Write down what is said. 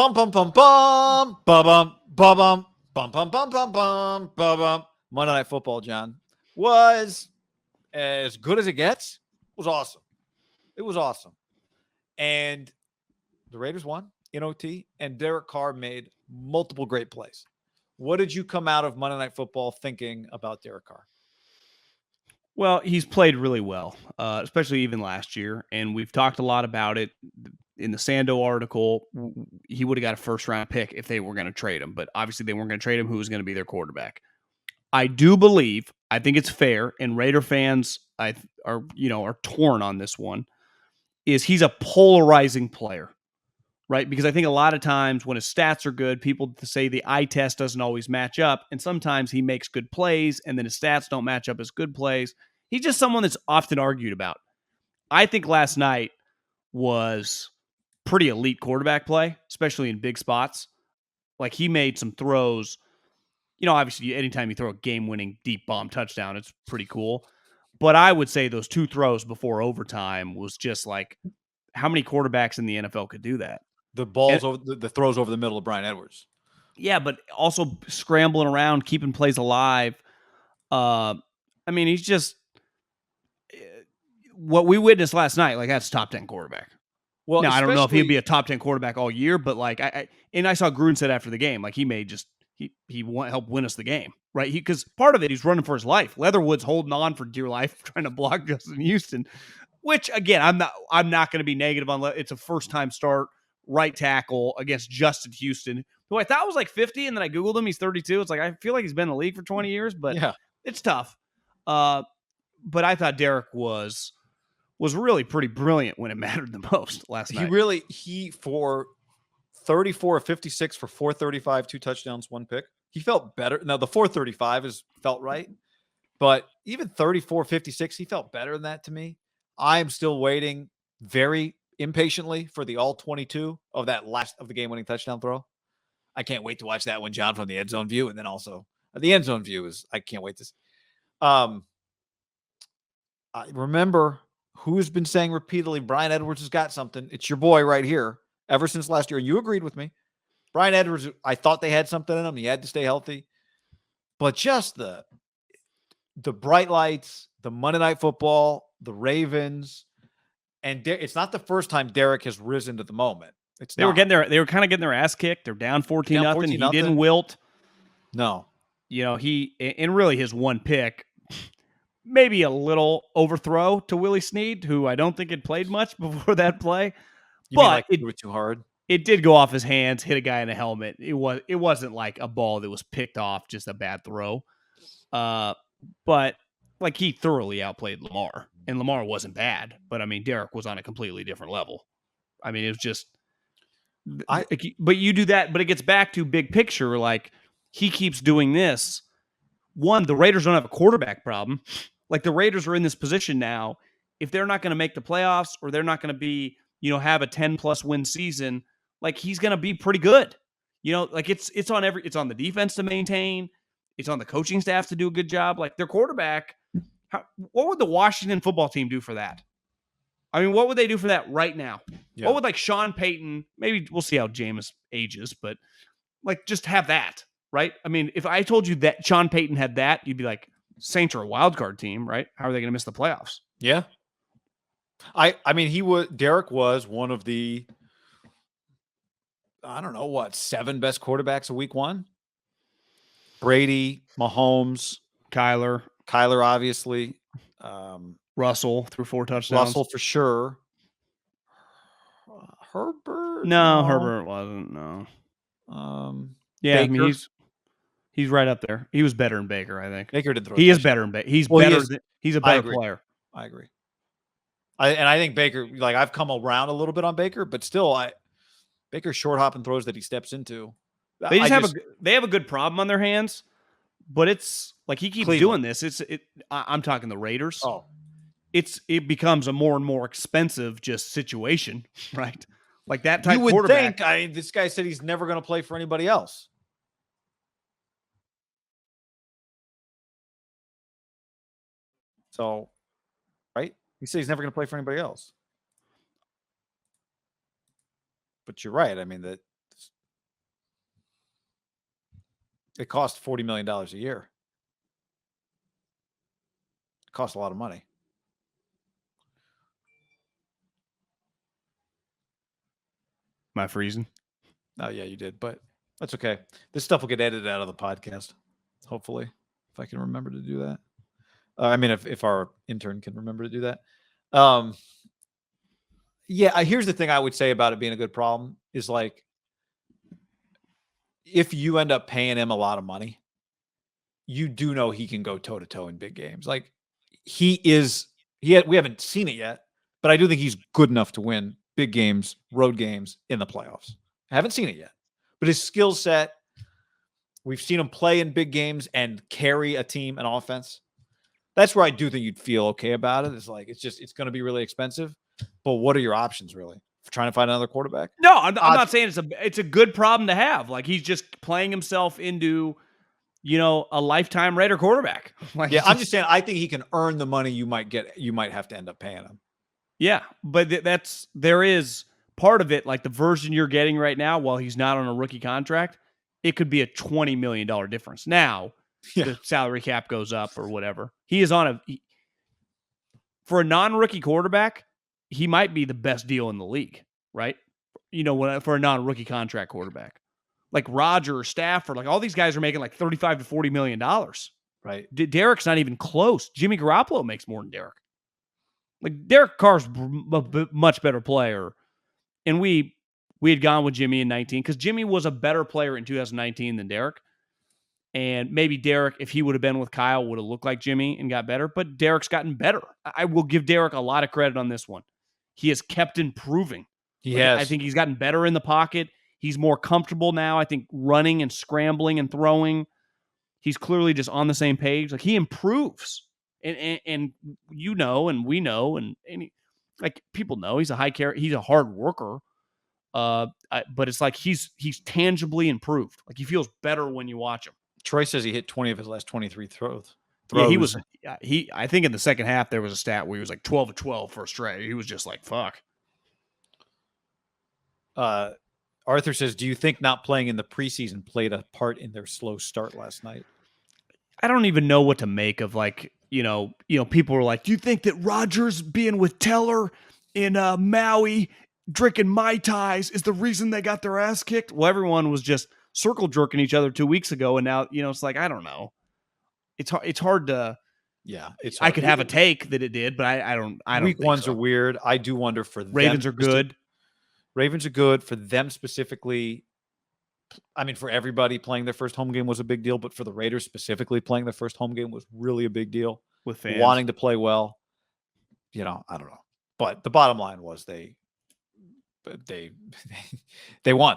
Bum bum bum bum bum bum bum bum bum bum bum bum bum. Monday Night Football, John, was as good as it gets. It was awesome. It was awesome. And the Raiders won in OT, and Derek Carr made multiple great plays. What did you come out of Monday Night Football thinking about Derek Carr? Well, he's played really well, especially even last year, and we've talked a lot about it. In the Sando article, he would have got a first-round pick if they were going to trade him, but obviously they weren't going to trade him. Who was going to be their quarterback? I do believe, I think it's fair, and Raider fans are torn on this one, is he's a polarizing player, right? Because I think a lot of times when his stats are good, people say the eye test doesn't always match up, and sometimes he makes good plays, and then his stats don't match up as good plays. He's just someone that's often argued about. I think last night was pretty elite quarterback play, especially in big spots. Like he made some throws. Obviously, anytime you throw a game-winning deep bomb touchdown, it's pretty cool. But I would say those two throws before overtime was just like, how many quarterbacks in the NFL could do that? The balls over the throws over the middle of Bryan Edwards. Yeah, but also scrambling around, keeping plays alive. He's just what we witnessed last night. Like that's top 10 quarterback. Well, now I don't know if he'd be a top 10 quarterback all year, but like I saw Gruden said after the game, like he may just he help win us the game, right? Because part of it, he's running for his life. Leatherwood's holding on for dear life, trying to block Justin Houston. Which again, I'm not going to be negative on. It's a first time start right tackle against Justin Houston, who I thought was like 50, and then I googled him. He's 32. It's like I feel like he's been in the league for 20 years, but yeah, it's tough. But I thought Derek was really pretty brilliant when it mattered the most last night. He for 34 of 56 for 435, 2 touchdowns, 1 pick. He felt better. Now the 435 felt right, but even 34-56, he felt better than that to me. I'm still waiting very impatiently for the all 22 of that last of the game-winning touchdown throw. I can't wait to watch that one, John, from the end zone view, and then also the end zone view I can't wait to. I remember who's been saying repeatedly, Bryan Edwards has got something. It's your boy right here. Ever since last year, you agreed with me. Bryan Edwards, I thought they had something in him. He had to stay healthy, but just the bright lights, the Monday Night Football, the Ravens, and it's not the first time Derek has risen to the moment. They were kind of getting their ass kicked. They're down 14-0. He didn't wilt. No. Really his one pick, maybe a little overthrow to Willie Snead, who I don't think had played much before that play. But it was too hard. It did go off his hands, hit a guy in the helmet. It wasn't like a ball that was picked off, just a bad throw. But like he thoroughly outplayed Lamar, and Lamar wasn't bad, but I mean Derek was on a completely different level. I mean, it was just but you do that, but it gets back to big picture. Like he keeps doing this. One, the Raiders don't have a quarterback problem. Like the Raiders are in this position now. If they're not going to make the playoffs or they're not going to be, have a 10+ win season, like he's going to be pretty good. Like it's on the defense to maintain. It's on the coaching staff to do a good job. Like their quarterback, what would the Washington football team do for that? I mean, what would they do for that right now? Yeah. What would like Sean Payton, maybe we'll see how Jameis ages, but like just have that, right? I mean, if I told you that Sean Payton had that, you'd be like, Saints are a wild card team, right? How are they going to miss the playoffs? Yeah. I mean, Derek was one of the, I don't know 7 best quarterbacks of week 1. Brady, Mahomes, Kyler, obviously. Russell threw 4 touchdowns. Russell for sure. Herbert? No, Herbert wasn't. No. Yeah, Baker. I mean he's right up there. He was better than Baker, I think. Baker did throw. He is better than Baker. He's a better player. I agree. I think Baker, like I've come around a little bit on Baker, but still, Baker's short hopping throws that he steps into. They have a good problem on their hands, but it's like he keeps doing this. I'm talking the Raiders. Oh, it becomes a more and more expensive just situation, right? Like that type. You would quarterback. think. This guy said he's never going to play for anybody else. So, right? He said he's never going to play for anybody else. But you're right. I mean, It costs $40 million a year. It costs a lot of money. Am I freezing? Oh, yeah, you did, but that's okay. This stuff will get edited out of the podcast, hopefully, if I can remember to do that. I mean, if our intern can remember to do that. Yeah, here's the thing I would say about it being a good problem is like, if you end up paying him a lot of money, you do know he can go toe to toe in big games. Like we haven't seen it yet, but I do think he's good enough to win big games, road games in the playoffs. I haven't seen it yet, but his skill set, we've seen him play in big games and carry a team and offense. That's where I do think you'd feel okay about it. It's like, it's going to be really expensive, but what are your options really? For trying to find another quarterback? No, I'm not saying it's a good problem to have. Like he's just playing himself into, a lifetime Raider quarterback. Like, yeah, I'm just saying, I think he can earn the money you might have to end up paying him. Yeah, but there is part of it, like the version you're getting right now, while he's not on a rookie contract, it could be a $20 million difference. Now, the salary cap goes up or whatever. He is for a non-rookie quarterback, he might be the best deal in the league, right? For a non-rookie contract quarterback. Like Roger or Stafford, like all these guys are making like $35 to $40 million. Right. Derek's not even close. Jimmy Garoppolo makes more than Derek. Like Derek Carr's a much better player. And we had gone with Jimmy in 19 because Jimmy was a better player in 2019 than Derek. And maybe Derek, if he would have been with Kyle, would have looked like Jimmy and got better. But Derek's gotten better. I will give Derek a lot of credit on this one. He has kept improving. He has. I think he's gotten better in the pocket. He's more comfortable now, I think, running and scrambling and throwing. He's clearly just on the same page. Like, he improves. And and we know, and like people know he's a he's a hard worker. But it's like he's tangibly improved. Like he feels better when you watch him. Troy says he hit 20 of his last 23 throws. Yeah, I think in the second half there was a stat where he was like 12 of 12 for a straight. He was just like, fuck. Arthur says, do you think not playing in the preseason played a part in their slow start last night? I don't even know what to make of, like, people were like, do you think that Rodgers being with Teller in Maui drinking Mai Tais is the reason they got their ass kicked? Well, everyone was just circle jerking each other 2 weeks ago. And now, it's like, I don't know. It's hard to, it's hard. I could have a take that it did, but I don't Week ones are weird. I do wonder for them. Ravens are good. Ravens are good for them specifically. I mean, for everybody, playing their first home game was a big deal, but for the Raiders specifically, playing their first home game was really a big deal. With fans wanting to play well, I don't know. But the bottom line was they won.